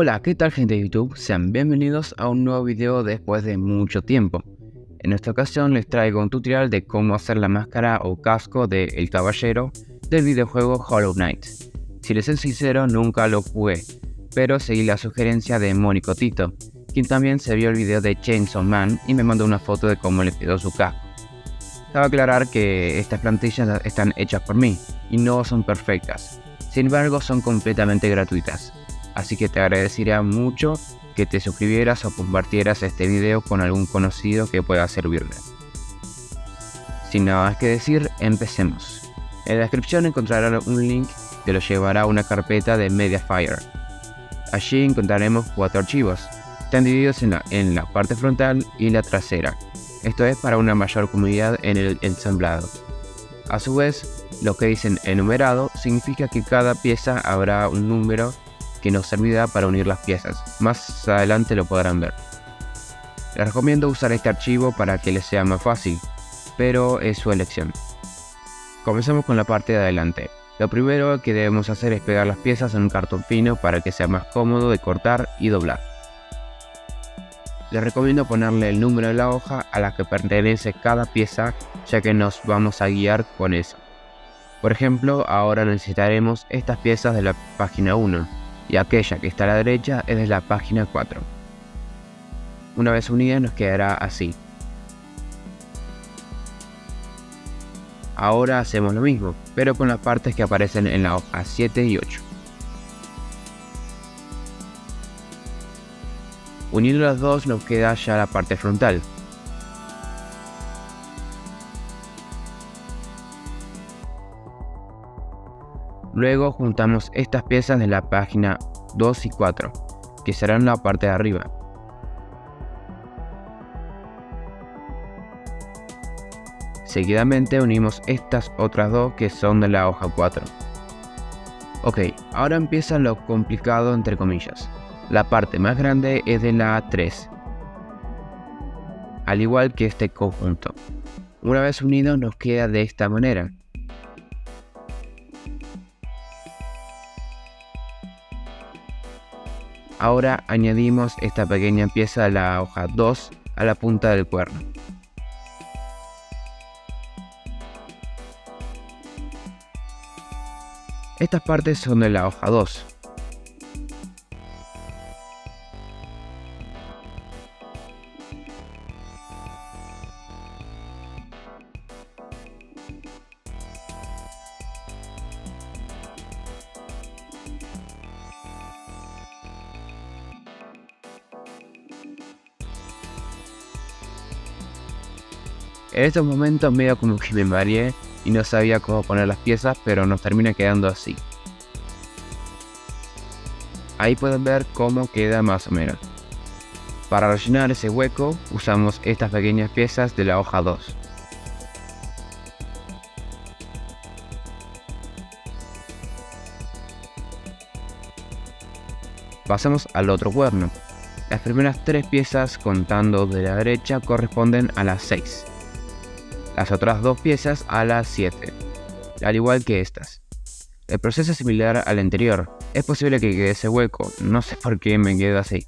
Hola, ¿qué tal gente de YouTube? Sean bienvenidos a un nuevo video después de mucho tiempo. En esta ocasión les traigo un tutorial de cómo hacer la máscara o casco de El Caballero del videojuego Hollow Knight. Si les soy sincero, nunca lo jugué, pero seguí la sugerencia de Mónico Tito, quien también se vio el video de Chainsaw Man y me mandó una foto de cómo le quedó su casco. Cabe aclarar que estas plantillas están hechas por mí y no son perfectas, sin embargo son completamente gratuitas. Así que te agradecería mucho que te suscribieras o compartieras este video con algún conocido que pueda servirle. Sin nada más que decir, empecemos. En la descripción encontrarán un link que lo llevará a una carpeta de Mediafire. Allí encontraremos 4 archivos. Están divididos en la parte frontal y la trasera. Esto es para una mayor comodidad en el ensamblado. A su vez, lo que dicen enumerado significa que cada pieza habrá un número que nos servirá para unir las piezas. Más adelante lo podrán ver. Les recomiendo usar este archivo para que les sea más fácil, pero es su elección. Comencemos con la parte de adelante. Lo primero que debemos hacer es pegar las piezas en un cartón fino para que sea más cómodo de cortar y doblar. Les recomiendo ponerle el número de la hoja a la que pertenece cada pieza, ya que nos vamos a guiar con eso. Por ejemplo, ahora necesitaremos estas piezas de la página 1. Y aquella que está a la derecha es de la página 4. Una vez unida nos quedará así. Ahora hacemos lo mismo, pero con las partes que aparecen en la hoja 7 y 8. Uniendo las dos nos queda ya la parte frontal. Luego juntamos estas piezas de la página 2 y 4, que serán la parte de arriba. Seguidamente unimos estas otras dos que son de la hoja 4. Ok, ahora empieza lo complicado entre comillas. La parte más grande es de la 3, al igual que este conjunto. Una vez unidos nos queda de esta manera. Ahora añadimos esta pequeña pieza de la hoja 2 a la punta del cuerno. Estas partes son de la hoja 2. En estos momentos medio como que me mareé y no sabía cómo poner las piezas, pero nos termina quedando así. Ahí pueden ver cómo queda más o menos. Para rellenar ese hueco usamos estas pequeñas piezas de la hoja 2. Pasamos al otro cuerno. Las primeras 3 piezas contando de la derecha corresponden a las 6. Las otras 2 piezas a las 7, al igual que estas. El proceso es similar al anterior. Es posible que quede ese hueco, no sé por qué me queda así.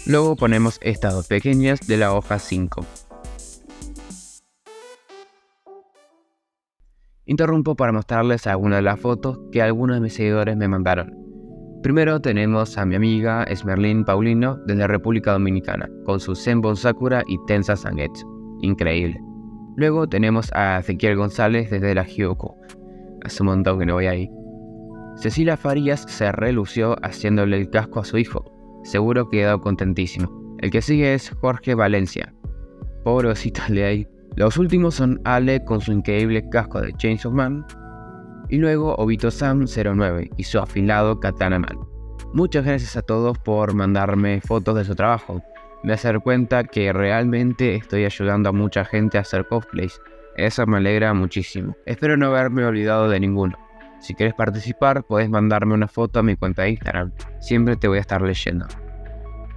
Luego ponemos estas 2 pequeñas de la hoja 5. Interrumpo para mostrarles algunas de las fotos que algunos de mis seguidores me mandaron. Primero tenemos a mi amiga Esmerlín Paulino desde República Dominicana, con su Zenbon Sakura y Tensa Zangetsu. Increíble. Luego tenemos a Ezequiel González desde la Hyoko. Hace un montón que no voy ahí. Cecilia Farías se relució haciéndole el casco a su hijo. Seguro quedó contentísimo. El que sigue es Jorge Valencia. Pobrecito de ahí. Los últimos son Ale con su increíble casco de Chainsaw Man. Y luego Obito Sam 09 y su afilado Katana Man. Muchas gracias a todos por mandarme fotos de su trabajo. Me hace dar cuenta que realmente estoy ayudando a mucha gente a hacer cosplays. Eso me alegra muchísimo. Espero no haberme olvidado de ninguno. Si quieres participar, puedes mandarme una foto a mi cuenta de Instagram. Siempre te voy a estar leyendo.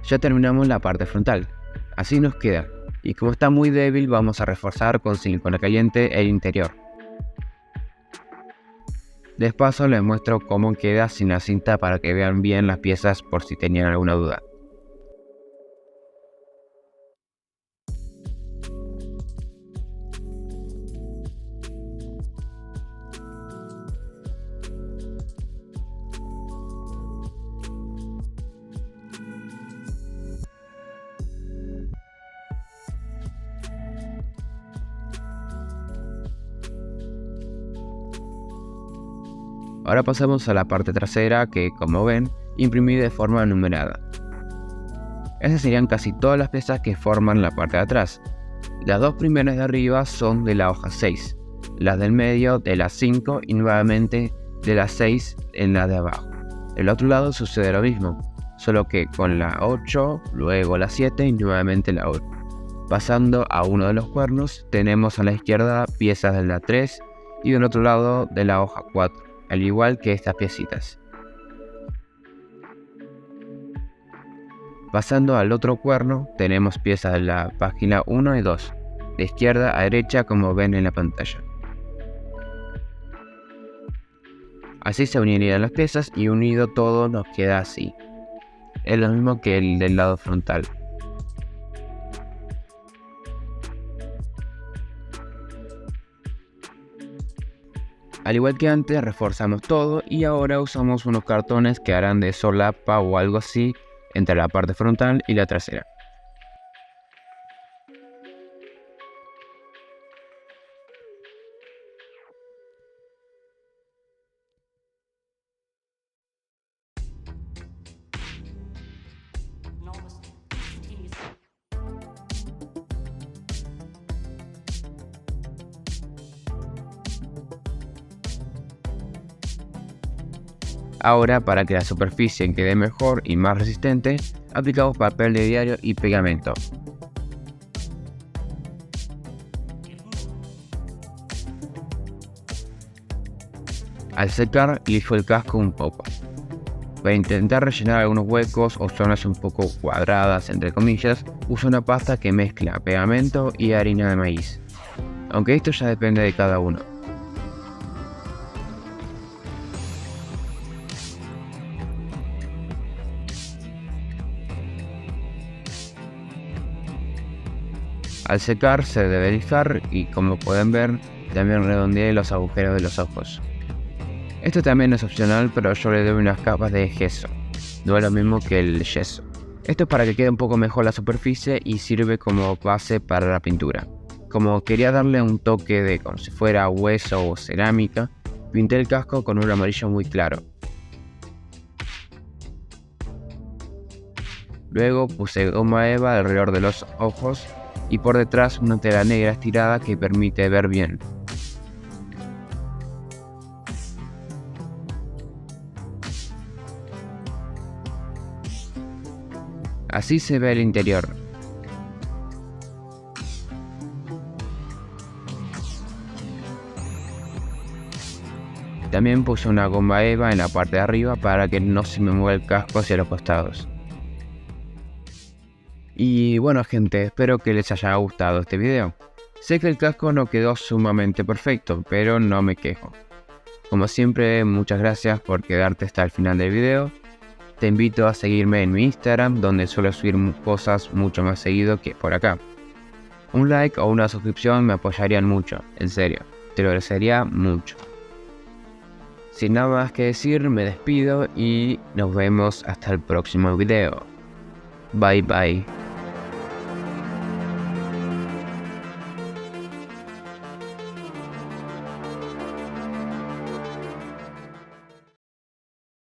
Ya terminamos la parte frontal. Así nos queda. Y como está muy débil, vamos a reforzar con silicona caliente el interior. De paso les muestro cómo queda sin la cinta para que vean bien las piezas por si tenían alguna duda. Ahora pasamos a la parte trasera que, como ven, imprimí de forma numerada. Esas serían casi todas las piezas que forman la parte de atrás. Las dos primeras de arriba son de la hoja 6, las del medio de la 5 y nuevamente de la 6 en la de abajo. Del otro lado sucede lo mismo, solo que con la 8, luego la 7 y nuevamente la 8. Pasando a uno de los cuernos, tenemos a la izquierda piezas de la 3 y del otro lado de la hoja 4. Al igual que estas piecitas. Pasando al otro cuerno, tenemos piezas de la página 1 y 2, de izquierda a derecha como ven en la pantalla. Así se unirían las piezas y unido todo nos queda así. Es lo mismo que el del lado frontal. Al igual que antes, reforzamos todo y ahora usamos unos cartones que harán de solapa o algo así entre la parte frontal y la trasera. Ahora, para que la superficie quede mejor y más resistente, aplicamos papel de diario y pegamento. Al secar, lijo el casco un poco. Para intentar rellenar algunos huecos o zonas un poco cuadradas, entre comillas, uso una pasta que mezcla pegamento y harina de maíz. Aunque esto ya depende de cada uno. Al secar se debe lijar y, como pueden ver, también redondeé los agujeros de los ojos. Esto también es opcional, pero yo le doy unas capas de gesso, no es lo mismo que el yeso. Esto es para que quede un poco mejor la superficie y sirve como base para la pintura. Como quería darle un toque de como si fuera hueso o cerámica, pinté el casco con un amarillo muy claro. Luego puse goma eva alrededor de los ojos y por detrás una tela negra estirada que permite ver bien. Así se ve el interior. También puse una goma eva en la parte de arriba para que no se me mueva el casco hacia los costados. Y bueno gente, espero que les haya gustado este video. Sé que el casco no quedó sumamente perfecto, pero no me quejo. Como siempre, muchas gracias por quedarte hasta el final del video. Te invito a seguirme en mi Instagram, donde suelo subir cosas mucho más seguido que por acá. Un like o una suscripción me apoyarían mucho, en serio, te lo agradecería mucho. Sin nada más que decir, me despido y nos vemos hasta el próximo video. Bye bye.